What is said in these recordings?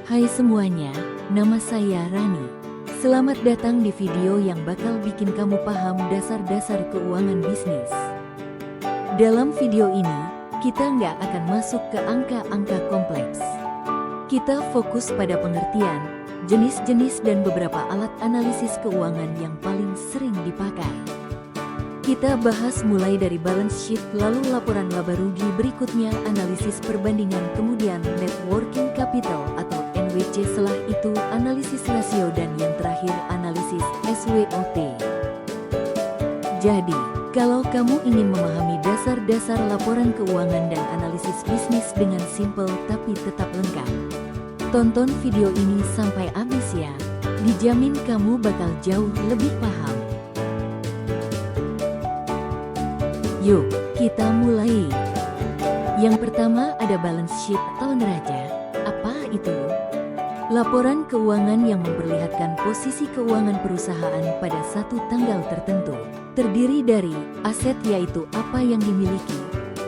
Hai semuanya, nama saya Rani. Selamat datang di video yang bakal bikin kamu paham dasar-dasar keuangan bisnis. Dalam video ini, kita nggak akan masuk ke angka-angka kompleks. Kita fokus pada pengertian, jenis-jenis dan beberapa alat analisis keuangan yang paling sering dipakai. Kita bahas mulai dari balance sheet, lalu laporan laba rugi, berikutnya analisis perbandingan, kemudian net working capital atau NWC, setelah itu analisis rasio, dan yang terakhir analisis SWOT. Jadi, kalau kamu ingin memahami dasar-dasar laporan keuangan dan analisis bisnis dengan simple tapi tetap lengkap, tonton video ini sampai habis ya. Dijamin kamu bakal jauh lebih paham. Yuk, kita mulai. Yang pertama ada balance sheet atau neraca. Apa itu? Laporan keuangan yang memperlihatkan posisi keuangan perusahaan pada satu tanggal tertentu. Terdiri dari aset yaitu apa yang dimiliki,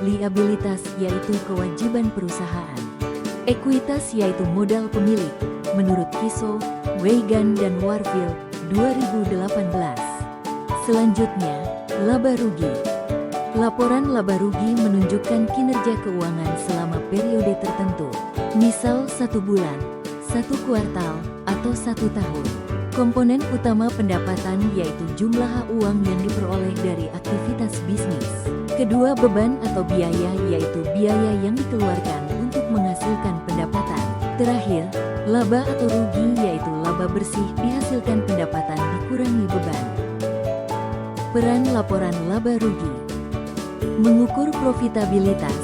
liabilitas yaitu kewajiban perusahaan, ekuitas yaitu modal pemilik, menurut Kiso, Weigan dan Warfield 2018. Selanjutnya, laba rugi. Laporan laba rugi menunjukkan kinerja keuangan selama periode tertentu, misal 1 bulan, 1 kuartal, atau 1 tahun. Komponen utama pendapatan yaitu jumlah uang yang diperoleh dari aktivitas bisnis. Kedua, beban atau biaya yaitu biaya yang dikeluarkan untuk menghasilkan pendapatan. Terakhir, laba atau rugi yaitu laba bersih dihasilkan pendapatan dikurangi beban. Peran laporan laba rugi: mengukur profitabilitas,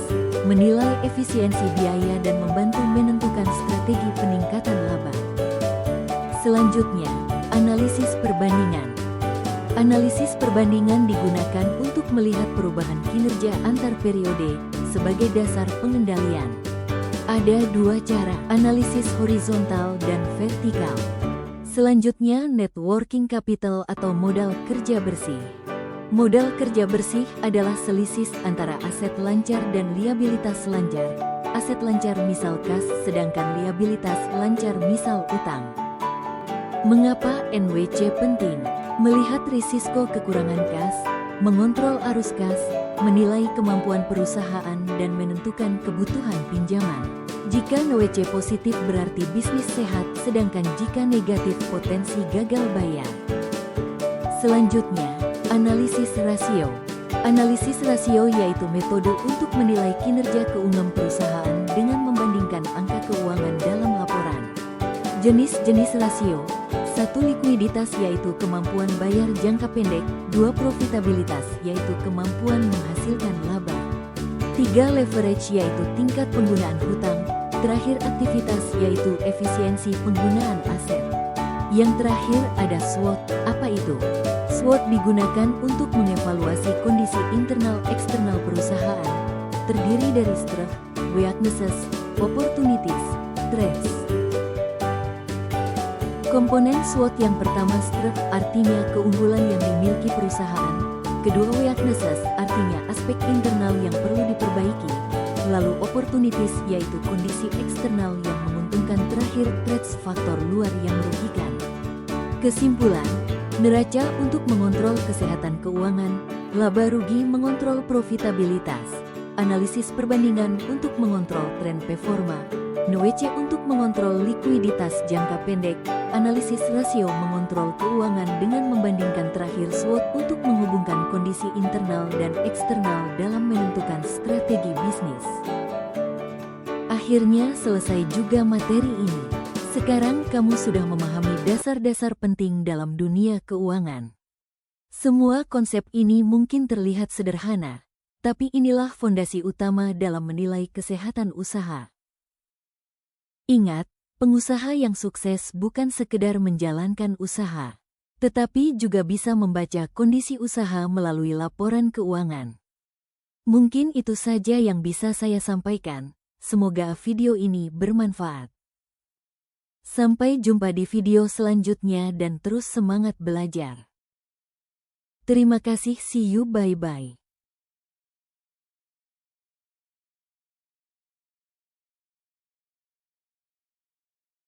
menilai efisiensi biaya dan membantu menentukan strategi peningkatan laba. Selanjutnya, analisis perbandingan. Analisis perbandingan digunakan untuk melihat perubahan kinerja antar periode sebagai dasar pengendalian. Ada 2 cara, analisis horizontal dan vertikal. Selanjutnya, net working capital atau modal kerja bersih. Modal kerja bersih adalah selisih antara aset lancar dan liabilitas lancar. Aset lancar misal kas, sedangkan liabilitas lancar misal utang. Mengapa NWC penting? Melihat risiko kekurangan kas, mengontrol arus kas, menilai kemampuan perusahaan dan menentukan kebutuhan pinjaman. Jika NWC positif berarti bisnis sehat, sedangkan jika negatif potensi gagal bayar. Selanjutnya, analisis rasio. Analisis rasio yaitu metode untuk menilai kinerja keuangan perusahaan dengan membandingkan angka keuangan dalam laporan. Jenis-jenis rasio: 1. Likuiditas yaitu kemampuan bayar jangka pendek. 2. Profitabilitas yaitu kemampuan menghasilkan laba. 3. Leverage yaitu tingkat penggunaan hutang. Terakhir, aktivitas yaitu efisiensi penggunaan aset. Yang terakhir ada SWOT. Apa itu? SWOT digunakan untuk mengevaluasi kondisi internal eksternal perusahaan. Terdiri dari strengths, weaknesses, opportunities, threats. Komponen SWOT yang pertama strength artinya keunggulan yang dimiliki perusahaan. Kedua, weaknesses artinya aspek internal yang perlu diperbaiki. Lalu opportunities yaitu kondisi eksternal yang menguntungkan. Terakhir, threats faktor luar yang merugikan. Kesimpulan: neraca untuk mengontrol kesehatan keuangan, laba rugi mengontrol profitabilitas, analisis perbandingan untuk mengontrol tren performa, NWC untuk mengontrol likuiditas jangka pendek, analisis rasio mengontrol keuangan dengan membandingkan, terakhir SWOT untuk menghubungkan kondisi internal dan eksternal dalam menentukan strategi bisnis. Akhirnya selesai juga materi ini. Sekarang kamu sudah memahami dasar-dasar penting dalam dunia keuangan. Semua konsep ini mungkin terlihat sederhana, tapi inilah fondasi utama dalam menilai kesehatan usaha. Ingat, pengusaha yang sukses bukan sekedar menjalankan usaha, tetapi juga bisa membaca kondisi usaha melalui laporan keuangan. Mungkin itu saja yang bisa saya sampaikan. Semoga video ini bermanfaat. Sampai jumpa di video selanjutnya dan terus semangat belajar. Terima kasih, see you, bye-bye.